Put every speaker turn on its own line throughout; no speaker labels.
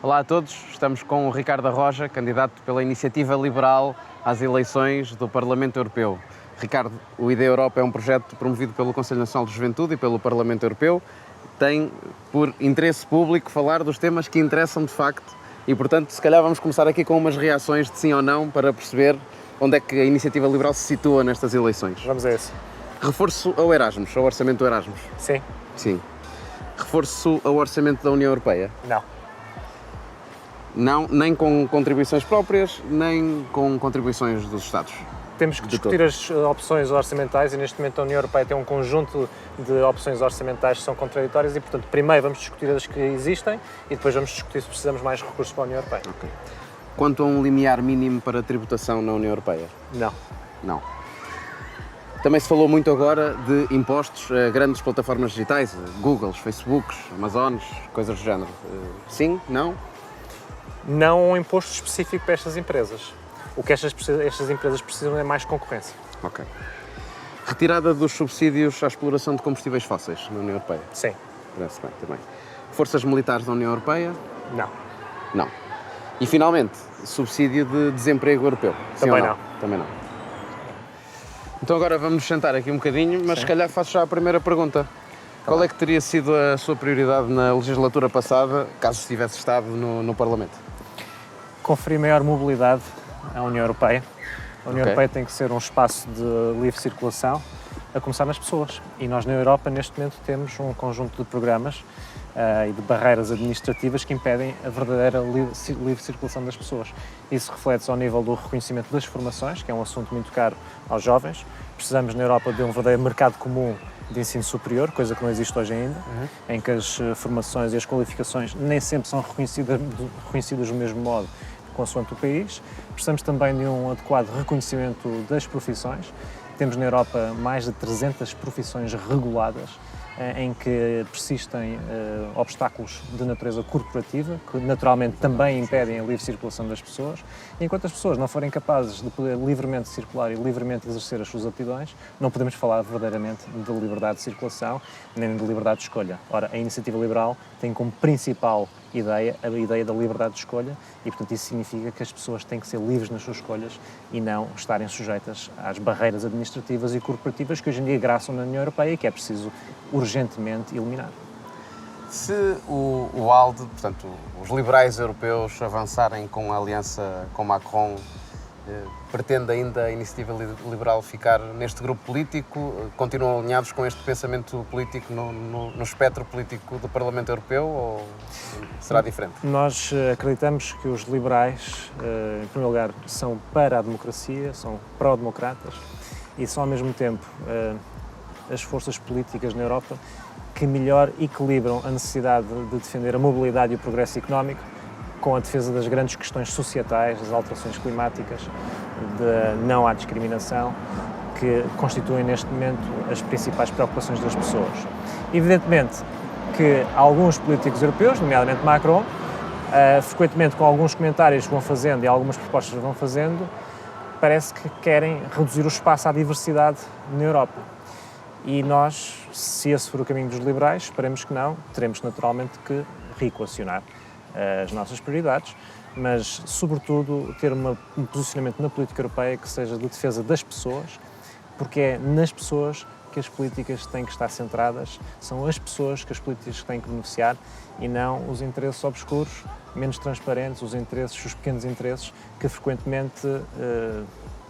Olá a todos, estamos com o Ricardo Arroja, candidato pela Iniciativa Liberal às eleições do Parlamento Europeu. Ricardo, o Ideia Europa é um projeto promovido pelo Conselho Nacional de Juventude e pelo Parlamento Europeu. Tem por interesse público falar dos temas que interessam de facto e, portanto, se calhar vamos começar aqui com umas reações de sim ou não para perceber onde é que a Iniciativa Liberal se situa nestas eleições.
Vamos a isso.
Reforço ao Erasmus, ao orçamento do Erasmus.
Sim.
Sim. Reforço ao orçamento da União Europeia.
Não.
Não, nem com contribuições próprias, nem com contribuições dos Estados.
Temos que discutir as opções orçamentais e neste momento a União Europeia tem um conjunto de opções orçamentais que são contraditórias e, portanto, primeiro vamos discutir as que existem e depois vamos discutir se precisamos mais recursos para a União Europeia.
Okay. Quanto a um limiar mínimo para a tributação na União Europeia?
Não.
Não. Também se falou muito agora de impostos a grandes plataformas digitais, Googles, Facebooks, Amazones, coisas do género. Sim? Não?
Não um imposto específico para estas empresas. O que estas empresas precisam é mais concorrência.
Ok. Retirada dos subsídios à exploração de combustíveis fósseis na União Europeia?
Sim.
Parece bem, também. Forças militares da União Europeia?
Não.
Não. E, finalmente, subsídio de desemprego europeu?
Também não.
Também não. Então agora vamos nos sentar aqui um bocadinho, mas
Sim.
se calhar faço já a primeira pergunta. Qual é que teria sido a sua prioridade na legislatura passada, caso estivesse estado no Parlamento?
Conferir maior mobilidade à União Europeia. A União
Ok.
Europeia tem que ser um espaço de livre circulação, a começar nas pessoas. E nós na Europa, neste momento, temos um conjunto de programas e de barreiras administrativas que impedem a verdadeira livre circulação das pessoas. Isso reflete-se ao nível do reconhecimento das formações, que é um assunto muito caro aos jovens. Precisamos na Europa de um verdadeiro mercado comum de ensino superior, coisa que não existe hoje ainda, em que as formações e as qualificações nem sempre são reconhecidas do mesmo modo consoante o país. Precisamos também de um adequado reconhecimento das profissões. Temos na Europa mais de 300 profissões reguladas, em que persistem obstáculos de natureza corporativa, que naturalmente também impedem a livre circulação das pessoas. E enquanto as pessoas não forem capazes de poder livremente circular e livremente exercer as suas aptidões, não podemos falar verdadeiramente de liberdade de circulação, nem de liberdade de escolha. Ora, a Iniciativa Liberal tem como principal ideia a ideia da liberdade de escolha e, portanto, isso significa que as pessoas têm que ser livres nas suas escolhas e não estarem sujeitas às barreiras administrativas e corporativas que hoje em dia graçam na União Europeia e que é preciso urgentemente eliminar.
Se o ALDE, portanto, os liberais europeus avançarem com a aliança com Macron, pretende ainda a Iniciativa Liberal ficar neste grupo político? Continuam alinhados com este pensamento político no espectro político do Parlamento Europeu ou será diferente?
Nós acreditamos que os liberais, em primeiro lugar, são para a democracia, são pró-democratas e são ao mesmo tempo as forças políticas na Europa que melhor equilibram a necessidade de defender a mobilidade e o progresso económico com a defesa das grandes questões societais, das alterações climáticas, de não à discriminação, que constituem neste momento as principais preocupações das pessoas. Evidentemente que alguns políticos europeus, nomeadamente Macron, frequentemente com alguns comentários que vão fazendo e algumas propostas que vão fazendo, parece que querem reduzir o espaço à diversidade na Europa. E nós, se esse for o caminho dos liberais, esperemos que não, teremos naturalmente que reequacionar as nossas prioridades, mas, sobretudo, ter um posicionamento na política europeia que seja de defesa das pessoas, porque é nas pessoas que as políticas têm que estar centradas, são as pessoas que as políticas têm que beneficiar e não os interesses obscuros, menos transparentes, os pequenos interesses que frequentemente,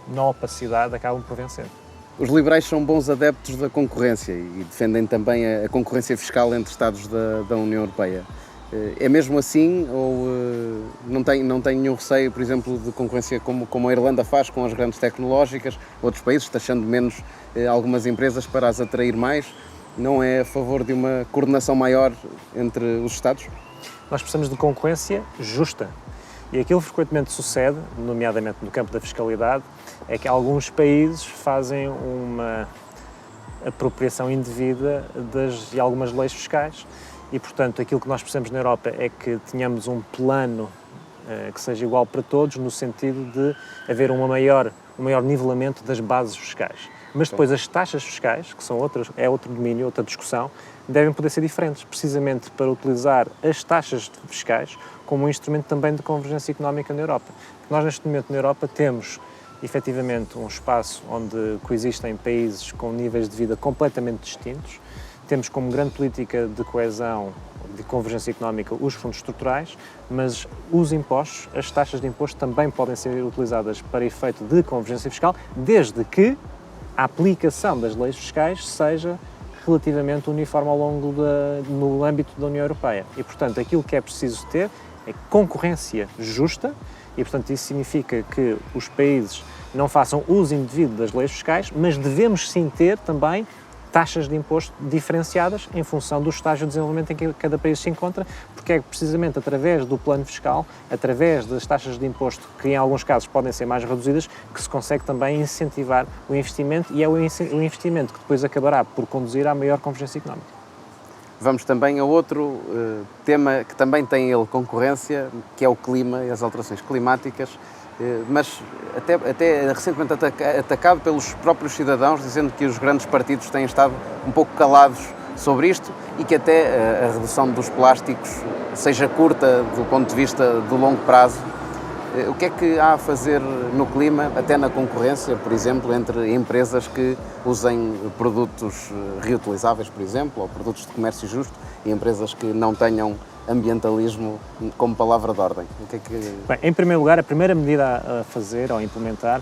na opacidade, acabam por vencer.
Os liberais são bons adeptos da concorrência e defendem também a concorrência fiscal entre Estados da União Europeia. É mesmo assim ou não tem nenhum receio, por exemplo, de concorrência como a Irlanda faz com as grandes tecnológicas, outros países taxando menos algumas empresas para as atrair mais? Não é a favor de uma coordenação maior entre os Estados?
Nós precisamos de concorrência justa. E aquilo que frequentemente sucede, nomeadamente no campo da fiscalidade, é que alguns países fazem uma apropriação indevida de algumas leis fiscais e, portanto, aquilo que nós precisamos na Europa é que tenhamos um plano que seja igual para todos, no sentido de haver um maior nivelamento das bases fiscais. Mas depois as taxas fiscais, que são outro domínio, outra discussão, devem poder ser diferentes, precisamente para utilizar as taxas fiscais como um instrumento também de convergência económica na Europa. Nós, neste momento, na Europa, temos efetivamente um espaço onde coexistem países com níveis de vida completamente distintos. Temos como grande política de coesão, de convergência económica, os fundos estruturais, mas os impostos, as taxas de imposto também podem ser utilizadas para efeito de convergência fiscal, desde que a aplicação das leis fiscais seja relativamente uniforme ao longo no âmbito da União Europeia. E, portanto, aquilo que é preciso ter é concorrência justa e, portanto, isso significa que os países não façam uso indevido das leis fiscais, mas devemos sim ter também taxas de imposto diferenciadas em função do estágio de desenvolvimento em que cada país se encontra, porque é precisamente através do plano fiscal, através das taxas de imposto, que em alguns casos podem ser mais reduzidas, que se consegue também incentivar o investimento e é o investimento que depois acabará por conduzir à maior convergência económica.
Vamos também a outro tema que também tem ele concorrência, que é o clima e as alterações climáticas, mas até recentemente atacado pelos próprios cidadãos, dizendo que os grandes partidos têm estado um pouco calados sobre isto e que até a redução dos plásticos seja curta do ponto de vista do longo prazo. O que é que há a fazer no clima, até na concorrência, por exemplo, entre empresas que usem produtos reutilizáveis, por exemplo, ou produtos de comércio justo, e empresas que não tenham ambientalismo como palavra de ordem? O que é que...
Bem, em primeiro lugar, a primeira medida a fazer ou a implementar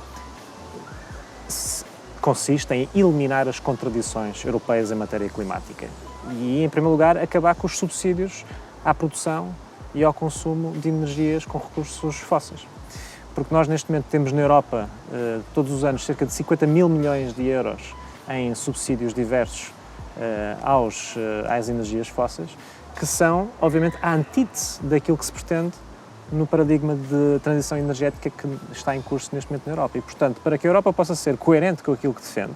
consiste em eliminar as contradições europeias em matéria climática e, em primeiro lugar, acabar com os subsídios à produção e ao consumo de energias com recursos fósseis. Porque nós, neste momento, temos na Europa, todos os anos, cerca de 50 mil milhões de euros em subsídios diversos às energias fósseis, que são, obviamente, a antítese daquilo que se pretende no paradigma de transição energética que está em curso neste momento na Europa. E, portanto, para que a Europa possa ser coerente com aquilo que defende,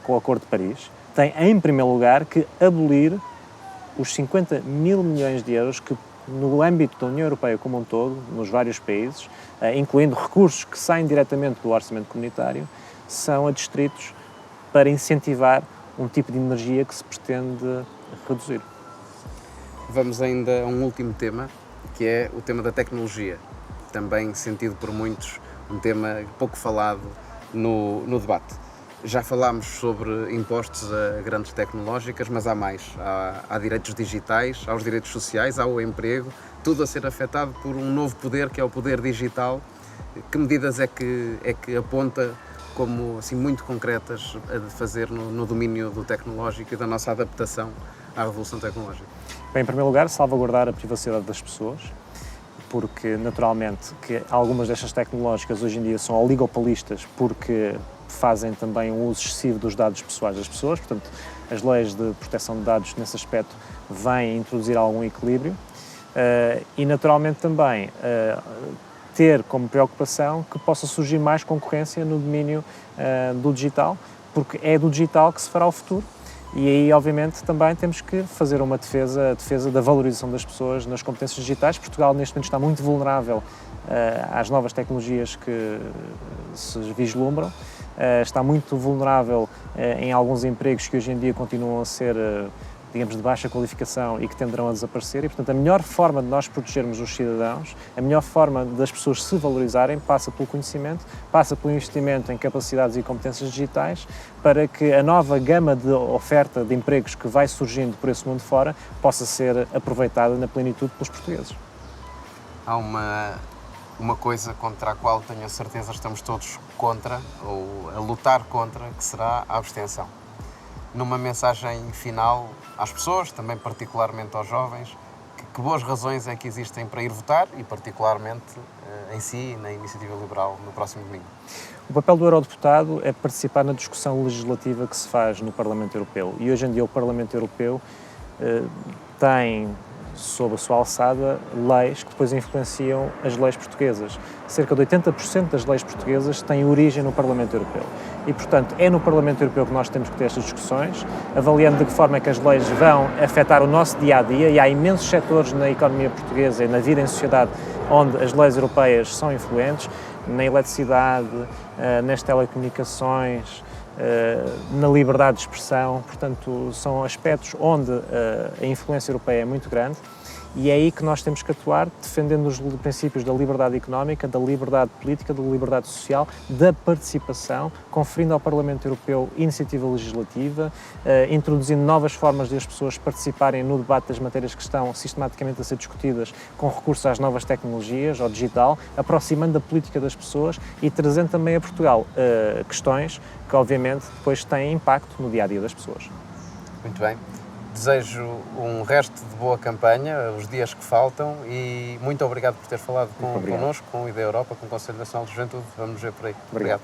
com o Acordo de Paris, tem, em primeiro lugar, que abolir os 50 mil milhões de euros que, no âmbito da União Europeia como um todo, nos vários países, incluindo recursos que saem diretamente do orçamento comunitário, são adstritos para incentivar um tipo de energia que se pretende reduzir.
Vamos ainda a um último tema, que é o tema da tecnologia, também sentido por muitos um tema pouco falado no debate. Já falámos sobre impostos a grandes tecnológicas, mas há mais. Há direitos digitais, há os direitos sociais, há o emprego, tudo a ser afetado por um novo poder, que é o poder digital. Que medidas é que aponta como assim, muito concretas a fazer no domínio do tecnológico e da nossa adaptação à revolução tecnológica?
Bem, em primeiro lugar, salvaguardar a privacidade das pessoas, porque naturalmente que algumas destas tecnológicas hoje em dia são oligopolistas porque fazem também um uso excessivo dos dados pessoais das pessoas, portanto as leis de proteção de dados nesse aspecto vêm introduzir algum equilíbrio e naturalmente também ter como preocupação que possa surgir mais concorrência no domínio do digital, porque é do digital que se fará o futuro. E aí, obviamente, também temos que fazer uma defesa da valorização das pessoas nas competências digitais. Portugal, neste momento, está muito vulnerável às novas tecnologias que se vislumbram, está muito vulnerável em alguns empregos que hoje em dia continuam a ser, digamos, de baixa qualificação e que tenderão a desaparecer e, portanto, a melhor forma de nós protegermos os cidadãos, a melhor forma das pessoas se valorizarem passa pelo conhecimento, passa pelo investimento em capacidades e competências digitais para que a nova gama de oferta de empregos que vai surgindo por esse mundo fora possa ser aproveitada na plenitude pelos portugueses.
Há uma coisa contra a qual tenho a certeza estamos todos contra, ou a lutar contra, que será a abstenção. Numa mensagem final às pessoas, também particularmente aos jovens, que boas razões é que existem para ir votar e particularmente em si, na Iniciativa Liberal, no próximo domingo?
O papel do eurodeputado é participar na discussão legislativa que se faz no Parlamento Europeu e hoje em dia o Parlamento Europeu tem sob a sua alçada leis que depois influenciam as leis portuguesas. Cerca de 80% das leis portuguesas têm origem no Parlamento Europeu. E, portanto, é no Parlamento Europeu que nós temos que ter estas discussões, avaliando de que forma é que as leis vão afetar o nosso dia-a-dia, e há imensos setores na economia portuguesa e na vida em sociedade onde as leis europeias são influentes, na eletricidade, nas telecomunicações, na liberdade de expressão. Portanto, são aspectos onde a influência europeia é muito grande. E é aí que nós temos que atuar, defendendo os princípios da liberdade económica, da liberdade política, da liberdade social, da participação, conferindo ao Parlamento Europeu iniciativa legislativa, introduzindo novas formas de as pessoas participarem no debate das matérias que estão sistematicamente a ser discutidas com recurso às novas tecnologias, ao digital, aproximando a política das pessoas e trazendo também a Portugal questões que, obviamente, depois têm impacto no dia-a-dia das pessoas.
Muito bem. Desejo um resto de boa campanha, os dias que faltam, e muito obrigado por ter falado connosco, com o Ideia Europa, com o Conselho Nacional de Juventude. Vamos ver por aí.
Obrigado.